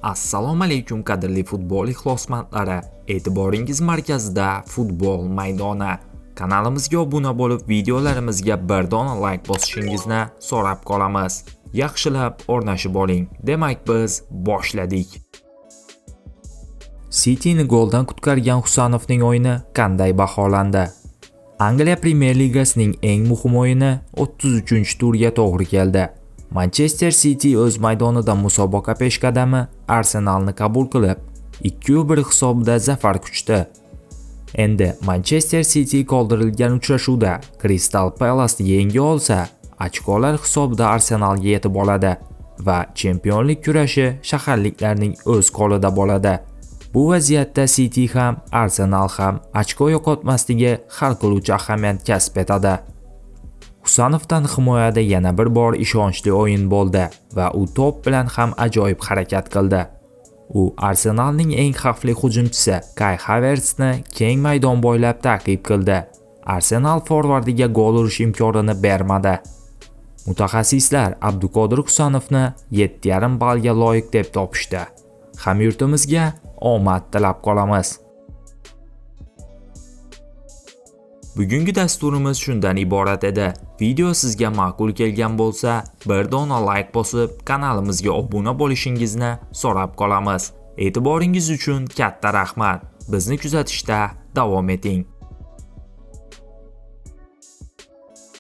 Assalomu alaykum qadrli futbol ixlosmandlari. E'tiboringiz markazida futbol maydoni. Kanalimizga obuna bo'lib, videolarimizga bir dona like bosishingizni so'rab qolamiz. Yaxshilab o'rnashib oling. Demak, biz boshladik. City'ni goldan qutqargan Husanovning o'yini qanday baholandi? Angliya Premyer Ligasining eng muhim o'yini 33-turga to'g'ri keldi. Manchester City o'z maydonida musobaqa peshqadami Arsenalni qabul qilib, 2-1 hisobida zafar quchdi. Endi Manchester City qoldirilgan uchrashuvda Crystal Palace yenga olsa, ochkolar hisobida Arsenalga yetib oladi va chempionlik kurashi shaharliklarning o'z qo'lida bo'ladi. Bu vaziyatda City ham, Arsenal ham ochko yo'qotmasligi hal qiluvchi ahamiyat kasb etadi. Husanovdan himoyada yana bir bor ishonchli o'yin bo'ldi va u to'p bilan ham ajoyib harakat qildi. U Arsenalning eng xavfli hujumchisi Kai Havertzni keng maydon bo'ylab ta'qib qildi. Arsenal forvardiga gol urish imkonini bermadi. Mutaxassislar Abduqodir Husanovni 7,5 ballga loyiq deb topishdi. Hamyurtimizga omad tilab qolamiz. Bugungi dasturimiz shundan iborat edi. Video sizga ma'qul kelgan bo'lsa, bir dona like bosib, kanalimizga obuna bo'lishingizni so'rab qolamiz. E'tiboringiz uchun katta rahmat. Bizni kuzatishda davom eting.